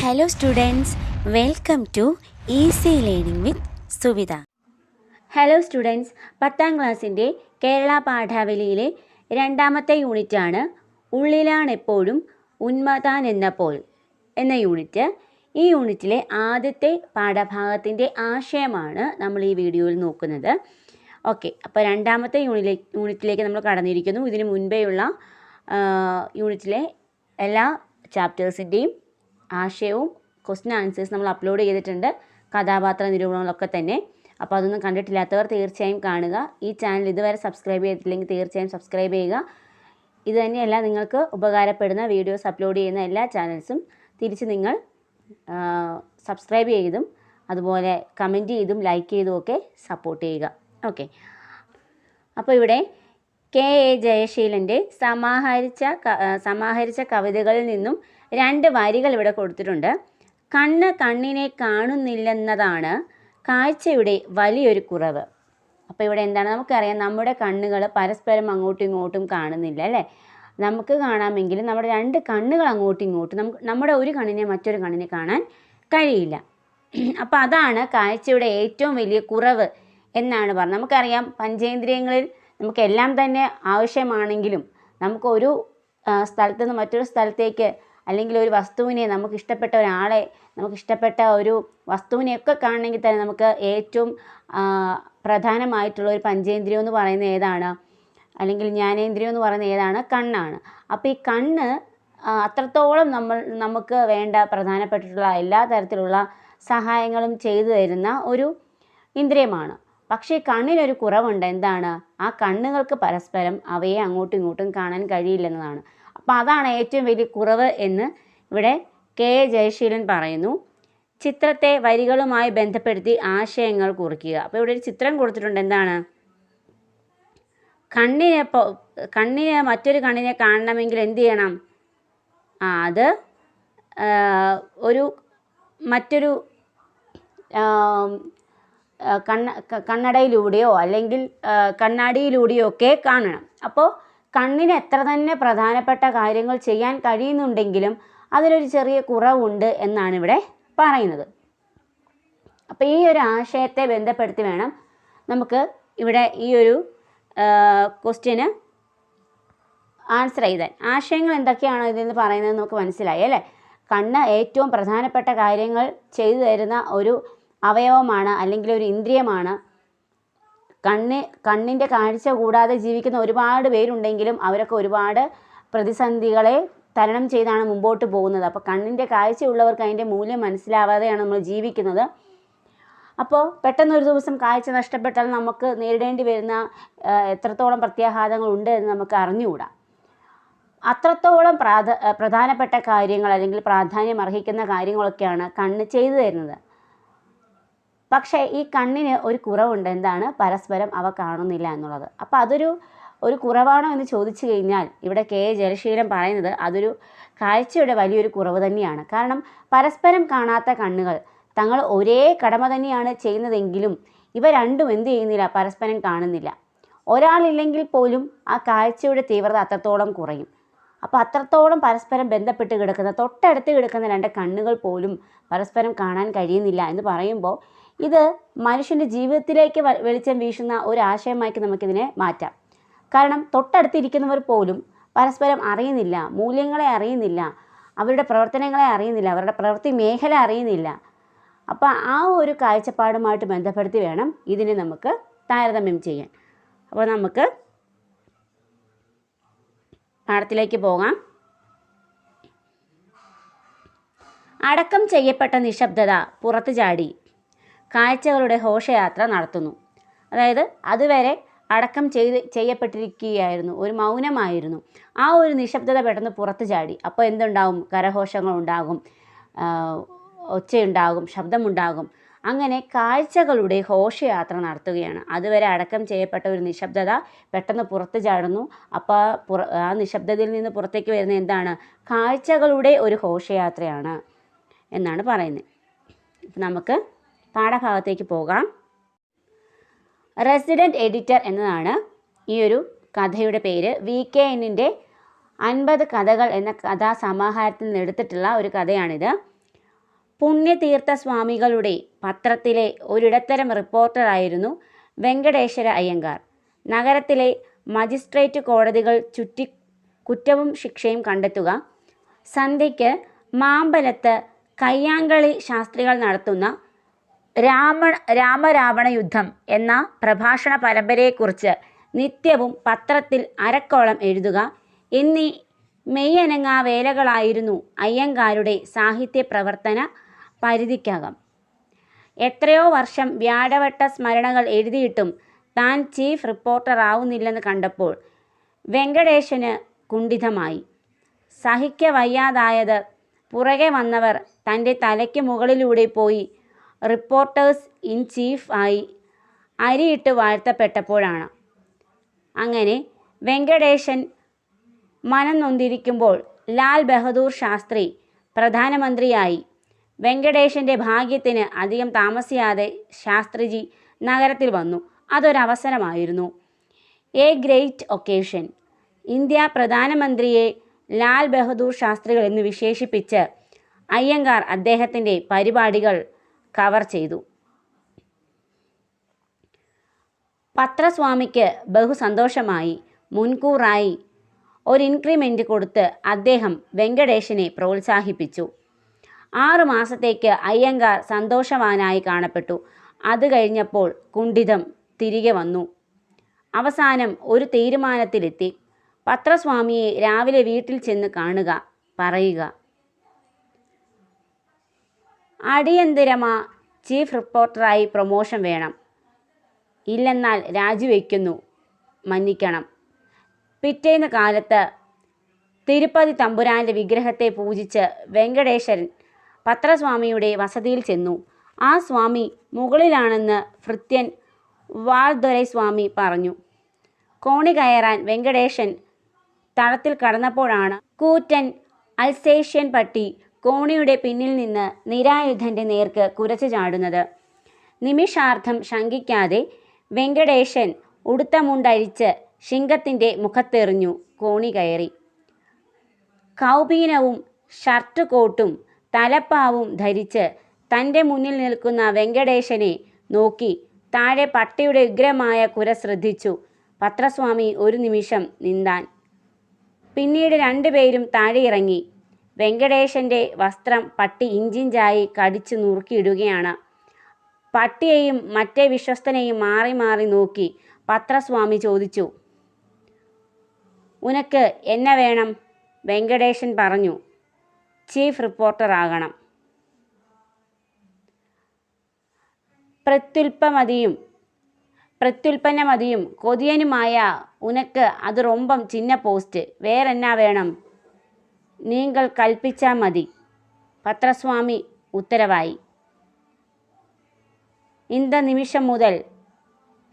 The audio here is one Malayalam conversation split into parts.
Hello students, welcome to Easy Learning with Suvitha. Hello students, 10ാം ക്ലാസ്സിൻ്റെ കേരള പാഠാവലിയിലെ രണ്ടാമത്തെ യൂണിറ്റാണ് ഉള്ളിലാണെപ്പോഴും ഉന്മത്താൻ എന്നപ്പോൾ എന്ന യൂണിറ്റ്. ഈ യൂണിറ്റിലെ ആദ്യത്തെ പാഠഭാഗത്തിൻ്റെ ആശയമാണ് നമ്മൾ ഈ വീഡിയോയിൽ നോക്കുന്നത്. ഓക്കെ, അപ്പോൾ രണ്ടാമത്തെ യൂണിറ്റിലേക്ക് നമ്മൾ കടന്നിരിക്കുന്നു. ഇതിനു മുൻപേയുള്ള യൂണിറ്റിലെ എല്ലാ ചാപ്റ്റേഴ്സിൻ്റെയും ആശയവും ക്വസ്റ്റ്യൻ ആൻസേഴ്സ് നമ്മൾ അപ്ലോഡ് ചെയ്തിട്ടുണ്ട്, കഥാപാത്ര നിരൂപണങ്ങളൊക്കെ തന്നെ. അപ്പോൾ അതൊന്നും കണ്ടിട്ടില്ലാത്തവർ തീർച്ചയായും കാണുക. ഈ ചാനൽ ഇതുവരെ സബ്സ്ക്രൈബ് ചെയ്തിട്ടില്ലെങ്കിൽ തീർച്ചയായും സബ്സ്ക്രൈബ് ചെയ്യുക. ഇത് തന്നെയല്ല, നിങ്ങൾക്ക് ഉപകാരപ്പെടുന്ന വീഡിയോസ് അപ്ലോഡ് ചെയ്യുന്ന എല്ലാ ചാനൽസും തിരിച്ച് നിങ്ങൾ സബ്സ്ക്രൈബ് ചെയ്തും അതുപോലെ കമൻറ്റ് ചെയ്തും ലൈക്ക് ചെയ്തും ഒക്കെ സപ്പോർട്ട് ചെയ്യുക. ഓക്കെ, അപ്പോൾ ഇവിടെ കെ.എ. ജയശീലൻ്റെ സമാഹരിച്ച കവിതകളിൽ നിന്നും 2 വരികൾ ഇവിടെ കൊടുത്തിട്ടുണ്ട്. കണ്ണ് കണ്ണിനെ കാണുന്നില്ലെന്നതാണ് കാഴ്ചയുടെ വലിയൊരു കുറവ്. അപ്പോൾ ഇവിടെ എന്താണ്, നമുക്കറിയാം നമ്മുടെ കണ്ണുകൾ പരസ്പരം അങ്ങോട്ടും ഇങ്ങോട്ടും കാണുന്നില്ല അല്ലേ. നമുക്ക് കാണാമെങ്കിലും നമ്മുടെ 2 കണ്ണുകൾ അങ്ങോട്ടും ഇങ്ങോട്ടും നമ്മുടെ ഒരു കണ്ണിനെ മറ്റൊരു കണ്ണിനെ കാണാൻ കഴിയില്ല. അപ്പോൾ അതാണ് കാഴ്ചയുടെ ഏറ്റവും വലിയ കുറവ് എന്നാണ് പറഞ്ഞത്. നമുക്കറിയാം പഞ്ചേന്ദ്രിയങ്ങളിൽ നമുക്കെല്ലാം തന്നെ ആവശ്യമാണെങ്കിലും നമുക്കൊരു സ്ഥലത്ത് നിന്ന് മറ്റൊരു സ്ഥലത്തേക്ക് അല്ലെങ്കിൽ ഒരു വസ്തുവിനെ, നമുക്കിഷ്ടപ്പെട്ട ഒരാളെ, നമുക്കിഷ്ടപ്പെട്ട ഒരു വസ്തുവിനെയൊക്കെ കാണണമെങ്കിൽ തന്നെ നമുക്ക് ഏറ്റവും പ്രധാനമായിട്ടുള്ള ഒരു പഞ്ചേന്ദ്രിയം എന്ന് പറയുന്നത് ഏതാണ്, അല്ലെങ്കിൽ ജ്ഞാനേന്ദ്രിയം എന്ന് പറയുന്നത് ഏതാണ്? കണ്ണാണ്. അപ്പോൾ ഈ കണ്ണ് അത്രത്തോളം നമുക്ക് വേണ്ട പ്രധാനപ്പെട്ടിട്ടുള്ള എല്ലാ തരത്തിലുള്ള സഹായങ്ങളും ചെയ്തു തരുന്ന ഒരു ഇന്ദ്രിയമാണ്. പക്ഷേ കണ്ണിനൊരു കുറവുണ്ട്. എന്താണ്? ആ കണ്ണുകൾക്ക് പരസ്പരം അവയെ അങ്ങോട്ടും ഇങ്ങോട്ടും കാണാൻ കഴിയില്ലെന്നതാണ്. അപ്പോൾ അതാണ് ഏറ്റവും വലിയ കുറവ് എന്ന് ഇവിടെ കെ.എ. ജയശീലൻ പറയുന്നു. ചിത്രത്തെ വരികളുമായി ബന്ധപ്പെടുത്തി ആശയങ്ങൾ കുറിക്കുക. അപ്പോൾ ഇവിടെ ഒരു ചിത്രം കൊടുത്തിട്ടുണ്ട്. എന്താണ്? കണ്ണിനെ മറ്റൊരു കണ്ണിനെ കാണണമെങ്കിൽ എന്ത് ചെയ്യണം? അത് മറ്റൊരു കണ്ണടയിലൂടെയോ അല്ലെങ്കിൽ കണ്ണാടിയിലൂടെയോ ഒക്കെ കാണണം. അപ്പോൾ കണ്ണിന് എത്ര തന്നെ പ്രധാനപ്പെട്ട കാര്യങ്ങൾ ചെയ്യാൻ കഴിയുന്നുണ്ടെങ്കിലും അതിലൊരു ചെറിയ കുറവുണ്ട് എന്നാണ് ഇവിടെ പറയുന്നത്. അപ്പോൾ ഈ ഒരു ആശയത്തെ ബന്ധപ്പെടുത്തി വേണം നമുക്ക് ഇവിടെ ഈ ഒരു ക്വസ്റ്റ്യന് ആൻസർ എഴുതാൻ. ആശയങ്ങൾ എന്തൊക്കെയാണ് ഇതിൽ പറയുന്നത് നമുക്ക് മനസ്സിലായി അല്ലേ. കണ്ണ് ഏറ്റവും പ്രധാനപ്പെട്ട കാര്യങ്ങൾ ചെയ്തു തരുന്ന ഒരു അവയവമാണ് അല്ലെങ്കിൽ ഒരു ഇന്ദ്രിയമാണ്. കണ്ണിൻ്റെ കാഴ്ച കൂടാതെ ജീവിക്കുന്ന ഒരുപാട് പേരുണ്ടെങ്കിലും അവരൊക്കെ ഒരുപാട് പ്രതിസന്ധികളെ തരണം ചെയ്താണ് മുമ്പോട്ട് പോകുന്നത്. അപ്പോൾ കണ്ണിൻ്റെ കാഴ്ചയുള്ളവർക്ക് അതിൻ്റെ മൂല്യം മനസ്സിലാവാതെയാണ് നമ്മൾ ജീവിക്കുന്നത്. അപ്പോൾ പെട്ടെന്നൊരു ദിവസം കാഴ്ച നഷ്ടപ്പെട്ടാൽ നമുക്ക് നേരിടേണ്ടി വരുന്ന എത്രത്തോളം പ്രത്യാഘാതങ്ങളുണ്ട് എന്ന് നമുക്ക് അറിഞ്ഞുകൂടാ. അത്രത്തോളം പ്രധാനപ്പെട്ട കാര്യങ്ങൾ അല്ലെങ്കിൽ പ്രാധാന്യം അർഹിക്കുന്ന കാര്യങ്ങളൊക്കെയാണ് കണ്ണ് ചെയ്തു തരുന്നത്. പക്ഷേ ഈ കണ്ണിന് ഒരു കുറവുണ്ട്. എന്താണ്? പരസ്പരം അവ കാണുന്നില്ല എന്നുള്ളത്. അപ്പോൾ അതൊരു കുറവാണോ എന്ന് ചോദിച്ചു കഴിഞ്ഞാൽ ഇവിടെ കെ.എ. ജയശീലൻ പറയുന്നത് അതൊരു കാഴ്ചയുടെ വലിയൊരു കുറവ് തന്നെയാണ്. കാരണം പരസ്പരം കാണാത്ത കണ്ണുകൾ തങ്ങൾ ഒരേ കടമ തന്നെയാണ് ചെയ്യുന്നതെങ്കിലും ഇവ രണ്ടും എന്ത് ചെയ്യുന്നില്ല? പരസ്പരം കാണുന്നില്ല. ഒരാളില്ലെങ്കിൽ പോലും ആ കാഴ്ചയുടെ തീവ്രത അത്രത്തോളം കുറയും. അപ്പോൾ അത്രത്തോളം പരസ്പരം ബന്ധപ്പെട്ട് കിടക്കുന്ന, തൊട്ടടുത്ത് കിടക്കുന്ന 2 കണ്ണുകൾ പോലും പരസ്പരം കാണാൻ കഴിയുന്നില്ല എന്ന് പറയുമ്പോൾ ഇത് മനുഷ്യൻ്റെ ജീവിതത്തിലേക്ക് വെളിച്ചം വീശുന്ന ഒരു ആശയമാക്കി നമുക്കിതിനെ മാറ്റാം. കാരണം തൊട്ടടുത്തിരിക്കുന്നവർ പോലും പരസ്പരം അറിയുന്നില്ല, മൂല്യങ്ങളെ അറിയുന്നില്ല, അവരുടെ പ്രവർത്തനങ്ങളെ അറിയുന്നില്ല, അവരുടെ പ്രവൃത്തി മേഖല അറിയുന്നില്ല. അപ്പോൾ ആ ഒരു കാഴ്ചപ്പാടുമായിട്ട് ബന്ധപ്പെടുത്തി വേണം ഇതിനെ നമുക്ക് താരതമ്യം ചെയ്യാൻ. അപ്പോൾ നമുക്ക് പാഠത്തിലേക്ക് പോകാം. അടക്കം ചെയ്യപ്പെട്ട നിശബ്ദത പുറത്തു ചാടി കാഴ്ചകളുടെ ഘോഷയാത്ര നടത്തുന്നു. അതായത് അതുവരെ അടക്കം ചെയ്യപ്പെട്ടിരിക്കുകയായിരുന്നു, ഒരു മൗനമായിരുന്നു. ആ ഒരു നിശബ്ദത പെട്ടെന്ന് പുറത്തു ചാടി. അപ്പോൾ എന്തുണ്ടാകും? കരഘോഷങ്ങളുണ്ടാകും, ഒച്ചയുണ്ടാകും, ശബ്ദമുണ്ടാകും. അങ്ങനെ കാഴ്ചകളുടെ ഘോഷയാത്ര നടത്തുകയാണ്. അതുവരെ അടക്കം ചെയ്യപ്പെട്ട ഒരു നിശബ്ദത പെട്ടെന്ന് പുറത്തു ചാടുന്നു. അപ്പോൾ ആ നിശബ്ദതയിൽ നിന്ന് പുറത്തേക്ക് വരുന്ന എന്താണ്? കാഴ്ചകളുടെ ഒരു ഘോഷയാത്രയാണ് എന്നാണ് പറയുന്നത്. അപ്പം നമുക്ക് പാഠഭാഗത്തേക്ക് പോകാം. റെസിഡൻറ്റ് എഡിറ്റർ എന്നതാണ് ഈ ഒരു കഥയുടെ പേര്. VKNൻ്റെ 50 കഥകൾ എന്ന കഥാസമാഹാരത്തിൽ നിന്ന് എടുത്തിട്ടുള്ള ഒരു കഥയാണിത്. പുണ്യതീർത്ഥ സ്വാമികളുടെ പത്രത്തിലെ ഒരിടത്തരം റിപ്പോർട്ടറായിരുന്നു വെങ്കടേശ്വര അയ്യങ്കാർ. നഗരത്തിലെ മജിസ്ട്രേറ്റ് കോടതികൾ ചുറ്റി കുറ്റവും ശിക്ഷയും കണ്ടെത്തുക, സന്ധ്യയ്ക്ക് മാമ്പലത്ത് കയ്യാങ്കളി ശാസ്ത്രികൾ നടത്തുന്ന രാമരാവണ യുദ്ധം എന്ന പ്രഭാഷണ പരമ്പരയെക്കുറിച്ച് നിത്യവും പത്രത്തിൽ അരക്കോളം എഴുതുക എന്നീ മെയ്യനങ്ങാ വേലകളായിരുന്നു അയ്യങ്കാരുടെ സാഹിത്യ പ്രവർത്തന പരിധിക്കകം. എത്രയോ വർഷം വ്യാഴവട്ട സ്മരണകൾ എഴുതിയിട്ടും താൻ ചീഫ് റിപ്പോർട്ടറാവുന്നില്ലെന്ന് കണ്ടപ്പോൾ വെങ്കടേശന് കുണ്ഠിതമായി. സഹിക്കവയ്യാതായത് പുറകെ വന്നവർ തൻ്റെ തലയ്ക്ക് മുകളിലൂടെ പോയി റിപ്പോർട്ടേഴ്സ് ഇൻ ചീഫ് ആയി അരിയിട്ട് വാഴ്ത്തപ്പെട്ടപ്പോഴാണ്. അങ്ങനെ വെങ്കടേശൻ മനം നൊന്തിരിക്കുമ്പോൾ ലാൽ ബഹദൂർ ശാസ്ത്രി പ്രധാനമന്ത്രിയായി. വെങ്കടേശൻ്റെ ഭാഗ്യത്തിന് അധികം താമസിയാതെ ശാസ്ത്രിജി നഗരത്തിൽ വന്നു. അതൊരവസരമായിരുന്നു. A great occasion. ഇന്ത്യ പ്രധാനമന്ത്രിയെ ലാൽ ബഹദൂർ ശാസ്ത്രികൾ എന്ന് വിശേഷിപ്പിച്ച് അയ്യങ്കാർ അദ്ദേഹത്തിൻ്റെ പരിപാടികൾ കവർ ചെയ്തു. പത്രസ്വാമിക്ക് ബഹുസന്തോഷമായി. മുൻകൂറായി ഒരു ഇൻക്രിമെൻ്റ് കൊടുത്ത് അദ്ദേഹം വെങ്കടേശനെ പ്രോത്സാഹിപ്പിച്ചു. 6 മാസത്തേക്ക് അയ്യങ്കാർ സന്തോഷവാനായി കാണപ്പെട്ടു. അത് കഴിഞ്ഞപ്പോൾ കുണ്ഠിതം തിരികെ വന്നു. അവസാനം ഒരു തീരുമാനത്തിലെത്തി. പത്രസ്വാമിയെ രാവിലെ വീട്ടിൽ ചെന്ന് കാണുക, പറയുക, അടിയന്തിരമാ ചീഫ് റിപ്പോർട്ടറായി പ്രൊമോഷൻ വേണം, ഇല്ലെന്നാൽ രാജിവെക്കുന്നു, മന്നിക്കണം. പിറ്റേന്ന് കാലത്ത് തിരുപ്പതി തമ്പുരാൻ്റെ വിഗ്രഹത്തെ പൂജിച്ച് വെങ്കടേശൻ പത്രസ്വാമിയുടെ വസതിയിൽ ചെന്നു. ആ സ്വാമി മുകളിലാണെന്ന് ഭൃത്യൻ വാൾദൊരൈ സ്വാമി പറഞ്ഞു. കോണി കയറാൻ വെങ്കടേശൻ തളത്തിൽ കടന്നപ്പോഴാണ് കൂറ്റൻ അൽസേഷ്യൻ പട്ടി കോണിയുടെ പിന്നിൽ നിന്ന് നിരായുധൻ്റെ നേർക്ക് കുരച്ചു ചാടുന്നത്. നിമിഷാർദ്ധം ശങ്കിക്കാതെ വെങ്കടേശൻ ഉടുത്ത മുണ്ടഴിച്ച് ശിങ്കത്തിൻ്റെ മുഖത്തെറിഞ്ഞു കോണി കയറി. കൗപീനവും ഷർട്ട് കോട്ടും തലപ്പാവും ധരിച്ച് തൻ്റെ മുന്നിൽ നിൽക്കുന്ന വെങ്കടേശനെ നോക്കി താഴെ പട്ടിയുടെ ഉഗ്രമായ കുര ശ്രദ്ധിച്ചു. പത്രസ്വാമി ഒരു നിമിഷം നിന്താൻ. പിന്നീട് 2 പേരും താഴെയിറങ്ങി. വെങ്കടേശൻ്റെ വസ്ത്രം പട്ടി ഇഞ്ചിഞ്ചായി കടിച്ചു നുറുക്കിയിടുകയാണ്. പട്ടിയെയും മറ്റേ വിശ്വസ്തനെയും മാറി മാറി നോക്കി പത്രസ്വാമി ചോദിച്ചു, ഉനക്ക് എന്ന വേണം? വെങ്കടേശൻ പറഞ്ഞു, ചീഫ് റിപ്പോർട്ടർ ആകണം. പ്രത്യുൽപ്പന്നമതിയും കൊതിയനുമായ ഉനക്ക് അത് റൊമ്പം ചിന്ന പോസ്റ്റ്. വേറെന്നാ വേണം? നിങ്ങൾ കൽപ്പിച്ചാൽ മതി. പത്രസ്വാമി ഉത്തരവായി. இந்த നിമിഷം മുതൽ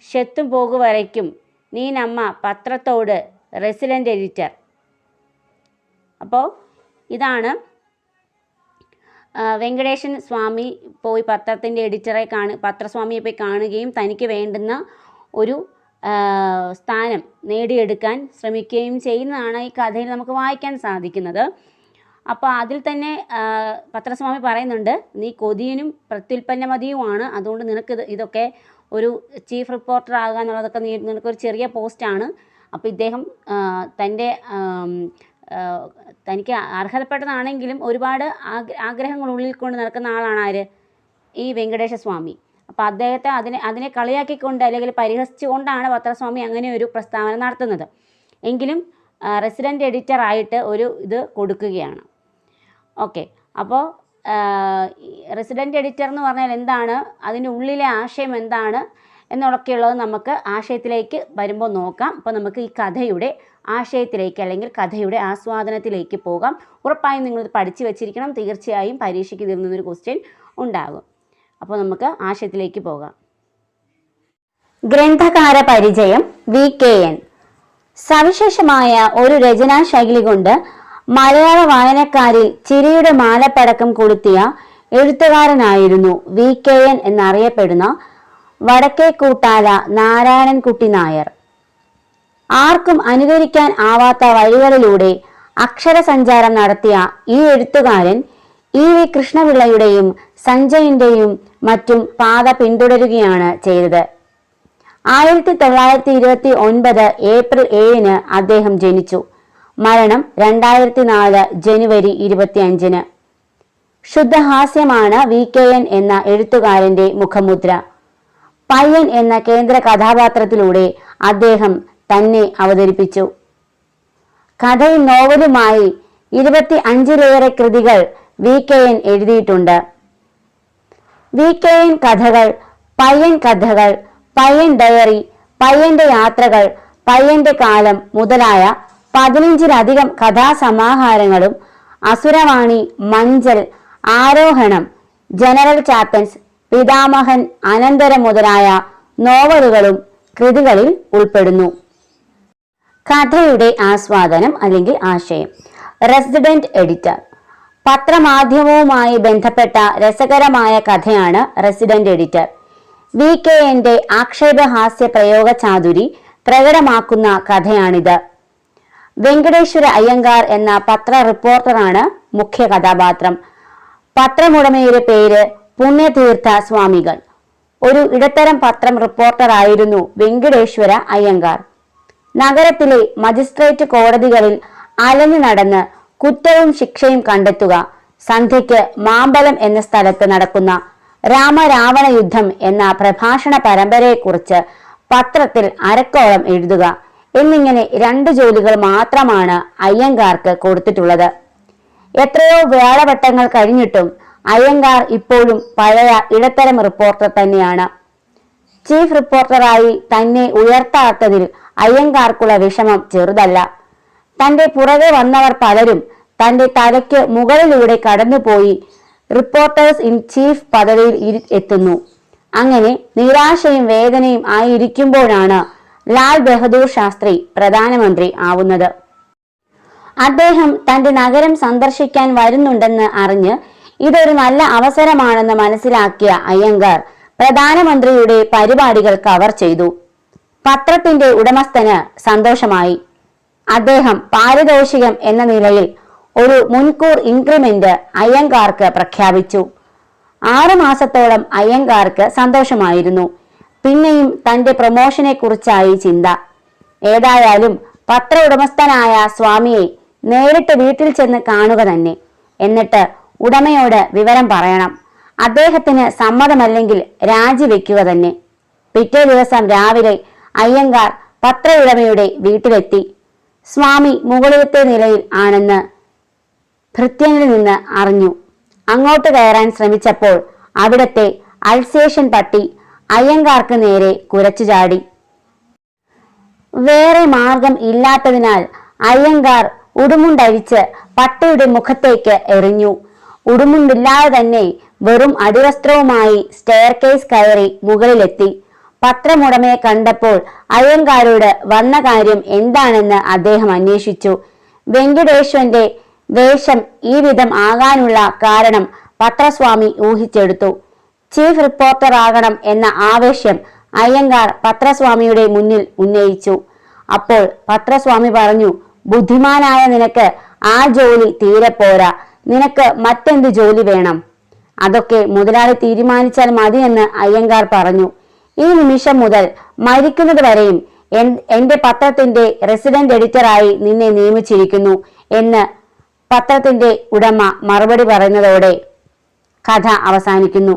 ഷെത്തും പോകുവരയ്ക്കും നീ നമ്മ പത്രത്തോട് റെസിഡൻ്റ് എഡിറ്റർ. അപ്പോൾ ഇതാണ് വെങ്കടേശൻ സ്വാമി പോയി പത്രത്തിൻ്റെ എഡിറ്ററെ പത്രസ്വാമിയെ പോയി കാണുകയും തനിക്ക് വേണ്ടുന്ന ഒരു സ്ഥാനം നേടിയെടുക്കാൻ ശ്രമിക്കുകയും ചെയ്യുന്നതാണ് ഈ കഥയിൽ നമുക്ക് വായിക്കാൻ സാധിക്കുന്നത്. അപ്പോൾ അതിൽ തന്നെ പത്രസ്വാമി പറയുന്നുണ്ട്, നീ കൊതിയനും പ്രത്യുൽപ്പന്നമതിയുമാണ്, അതുകൊണ്ട് നിനക്ക് ഇതൊക്കെ ഒരു ചീഫ് റിപ്പോർട്ടർ ആകുക എന്നുള്ളതൊക്കെ നിനക്കൊരു ചെറിയ പോസ്റ്റാണ്. അപ്പോൾ ഇദ്ദേഹം തനിക്ക് അർഹതപ്പെട്ടതാണെങ്കിലും ഒരുപാട് ആഗ്രഹങ്ങൾ ഉള്ളിൽ കൊണ്ട് നടക്കുന്ന ആളാണ് ആര്? ഈ വെങ്കടേശ സ്വാമി. അപ്പോൾ അദ്ദേഹത്തെ അതിനെ കളിയാക്കിക്കൊണ്ട് അല്ലെങ്കിൽ പരിഹസിച്ചുകൊണ്ടാണ് പത്രസ്വാമി അങ്ങനെ ഒരു പ്രസ്താവന നടത്തുന്നത്. എങ്കിലും റെസിഡൻ്റ് എഡിറ്റർ ആയിട്ട് ഒരു ഇത് കൊടുക്കുകയാണ്. ഓക്കെ, അപ്പോൾ റെസിഡൻ്റ് എഡിറ്റർ എന്ന് പറഞ്ഞാൽ എന്താണ്, അതിൻ്റെ ഉള്ളിലെ ആശയം എന്താണ് എന്നൊക്കെയുള്ളത് നമുക്ക് ആശയത്തിലേക്ക് വരുമ്പോൾ നോക്കാം. അപ്പോൾ നമുക്ക് ഈ കഥയുടെ ആശയത്തിലേക്ക് അല്ലെങ്കിൽ കഥയുടെ ആസ്വാദനത്തിലേക്ക് പോകാം. ഉറപ്പായും നിങ്ങളിത് പഠിച്ചു വെച്ചിരിക്കണം. തീർച്ചയായും പരീക്ഷയ്ക്ക് ഇതിൽ നിന്നൊരു ക്വസ്റ്റ്യൻ ഉണ്ടാകും. അപ്പോൾ നമുക്ക് ആശയത്തിലേക്ക് പോകാം. ഗ്രന്ഥകാര പരിചയം. VKN സവിശേഷമായ ഒരു രചനാ ശൈലി കൊണ്ട് മലയാള വായനക്കാരിൽ ചിരിയുടെ മാലപ്പടക്കം കൊളുത്തിയ എഴുത്തുകാരനായിരുന്നു VKN എന്നറിയപ്പെടുന്ന വടക്കേക്കൂട്ടാല നാരായണൻകുട്ടി നായർ. ആർക്കും അനുകരിക്കാൻ ആവാത്ത വഴികളിലൂടെ അക്ഷരസഞ്ചാരം നടത്തിയ ഈ എഴുത്തുകാരൻ EV കൃഷ്ണപിള്ളയുടെയും സഞ്ജയിന്റെയും മറ്റും പാത പിന്തുടരുകയാണ് ചെയ്തത്. 1929 ഏപ്രിൽ 7 അദ്ദേഹം ജനിച്ചു. മരണം 2004 ജനുവരി 25. ശുദ്ധഹാസ്യമാണ് VKN എന്ന എഴുത്തുകാരന്റെ മുഖമുദ്ര. പയ്യൻ എന്ന കേന്ദ്ര കഥാപാത്രത്തിലൂടെ അദ്ദേഹം തന്നെ അവതരിപ്പിച്ചു. കഥയും നോവലുമായി 25-ലേറെ കൃതികൾ VKN എഴുതിയിട്ടുണ്ട്. VKN കഥകൾ, പയ്യൻ കഥകൾ, പയ്യൻ ഡയറി, പയ്യന്റെ യാത്രകൾ, പയ്യന്റെ കാലം മുതലായ 15-ലധികം കഥാസമാഹാരങ്ങളും അസുരവാണി, മഞ്ചൽ, ആരോഹണം, ജനറൽ ചാത്തൻസ്, പിതാമഹൻ, അനന്തരം മുതലായ നോവലുകളും കൃതികളിൽ ഉൾപ്പെടുന്നു. കഥയുടെ ആസ്വാദനം അല്ലെങ്കിൽ ആശയം. Resident editor. പത്രമാധ്യമവുമായി ബന്ധപ്പെട്ട രസകരമായ കഥയാണ് റെസിഡന്റ് എഡിറ്റർ. VKNന്റെ ആക്ഷേപഹാസ്യ പ്രയോഗ ചാതുരി പ്രകടമാക്കുന്ന കഥയാണിത്. വെങ്കടേശ്വര അയ്യങ്കാർ എന്ന പത്ര റിപ്പോർട്ടറാണ് മുഖ്യ കഥാപാത്രം. പത്രമുടമയുടെ പേര് പുണ്യതീർത്ഥ സ്വാമികൾ. ഒരു ഇടത്തരം പത്രം റിപ്പോർട്ടറായിരുന്നു വെങ്കടേശ്വര അയ്യങ്കാർ. നഗരത്തിലെ മജിസ്ട്രേറ്റ് കോടതികളിൽ അലഞ്ഞു നടന്ന് കുറ്റവും ശിക്ഷയും കണ്ടെത്തുക, സന്ധ്യയ്ക്ക് മാമ്പലം എന്ന സ്ഥലത്ത് നടക്കുന്ന രാമരാവണ യുദ്ധം എന്ന പ്രഭാഷണ പരമ്പരയെക്കുറിച്ച് പത്രത്തിൽ അരക്കോളം എഴുതുക എന്നിങ്ങനെ 2 ജോലികൾ മാത്രമാണ് അയ്യങ്കാർക്ക് കൊടുത്തിട്ടുള്ളത്. എത്രയോ വേളവട്ടങ്ങൾ കഴിഞ്ഞിട്ടും അയ്യങ്കാർ ഇപ്പോഴും പഴയ ഇടത്തരം റിപ്പോർട്ടർ തന്നെയാണ്. ചീഫ് റിപ്പോർട്ടറായി തന്നെ ഉയർത്താത്തതിൽ അയ്യങ്കാർക്കുള്ള വിഷമം ചെറുതല്ല. തന്റെ പുറകെ വന്നവർ പലരും തന്റെ തലയ്ക്ക് മുകളിലൂടെ കടന്നുപോയി റിപ്പോർട്ടേഴ്സ് ഇൻ ചീഫ് പദവിയിൽ എത്തുന്നു. അങ്ങനെ നിരാശയും വേദനയും ആയിരിക്കുമ്പോഴാണ് ലാൽ ബഹദൂർ ശാസ്ത്രി പ്രധാനമന്ത്രി ആവുന്നത്. അദ്ദേഹം തന്റെ നഗരം സന്ദർശിക്കാൻ വരുന്നുണ്ടെന്ന് അറിഞ്ഞ് ഇതൊരു നല്ല അവസരമാണെന്ന് മനസ്സിലാക്കിയ അയ്യങ്കാർ പ്രധാനമന്ത്രിയുടെ പരിപാടികൾ കവർ ചെയ്തു. പത്രത്തിന്റെ ഉടമസ്ഥന് സന്തോഷമായി. അദ്ദേഹം പാരിതോഷികം എന്ന നിലയിൽ ഒരു മുൻകൂർ ഇൻക്രിമെന്റ് അയ്യങ്കാർക്ക് പ്രഖ്യാപിച്ചു. 6 മാസത്തോളം അയ്യങ്കാർക്ക് സന്തോഷമായിരുന്നു. പിന്നെയും തന്റെ പ്രൊമോഷനെ കുറിച്ചായി ചിന്ത. ഏതായാലും പത്ര ഉടമസ്ഥനായ സ്വാമിയെ നേരിട്ട് വീട്ടിൽ ചെന്ന് കാണുക തന്നെ. എന്നിട്ട് ഉടമയോട് വിവരം പറയണം. അദ്ദേഹത്തിന് സമ്മതമല്ലെങ്കിൽ രാജിവെക്കുക തന്നെ. പിറ്റേ ദിവസം രാവിലെ അയ്യങ്കാർ പത്ര ഉടമയുടെ വീട്ടിലെത്തി. സ്വാമി മുകളിലത്തെ നിലയിൽ ആണെന്ന് ഭൃത്യനിൽ നിന്ന് അറിഞ്ഞു. അങ്ങോട്ട് കയറാൻ ശ്രമിച്ചപ്പോൾ അവിടത്തെ അൽസേഷ്യൻ പട്ടി അയ്യങ്കാർക്ക് നേരെ കുരച്ചു ചാടി. വേറെ മാർഗം ഇല്ലാത്തതിനാൽ അയ്യങ്കാർ ഉടുമുണ്ടഴിച്ച് പട്ടിയുടെ മുഖത്തേക്ക് എറിഞ്ഞു. ഉടുമുണ്ടില്ലാതെ തന്നെ വെറും അടിവസ്ത്രവുമായി സ്റ്റെയർകേസ് കയറി മുകളിലെത്തി. പത്രമുടമയെ കണ്ടപ്പോൾ അയ്യങ്കാരോട് വന്ന കാര്യം എന്താണെന്ന് അദ്ദേഹം അന്വേഷിച്ചു. വെങ്കടേശ്വരന്റെ വേഷം ഈ വിധം ആകാനുള്ള കാരണം പത്രസ്വാമി ഊഹിച്ചെടുത്തു. ചീഫ് റിപ്പോർട്ടർ ആകണം എന്ന ആവേശം അയ്യങ്കാർ പത്രസ്വാമിയുടെ മുന്നിൽ ഉന്നയിച്ചു. അപ്പോൾ പത്രസ്വാമി പറഞ്ഞു, ബുദ്ധിമാനായ നിനക്ക് ആ ജോലി തീരെ പോരാ, നിനക്ക് മറ്റെന്ത് ജോലി വേണം? അതൊക്കെ മുതലാളി തീരുമാനിച്ചാൽ മതിയെന്ന് അയ്യങ്കാർ പറഞ്ഞു. ഈ നിമിഷം മുതൽ മരിക്കുന്നത് വരെയും എന്റെ പത്രത്തിന്റെ റെസിഡന്റ് എഡിറ്ററായി നിന്നെ നിയമിച്ചിരിക്കുന്നു എന്ന് പത്രത്തിന്റെ ഉടമ മറുപടി പറയുന്നതോടെ കഥ അവസാനിക്കുന്നു.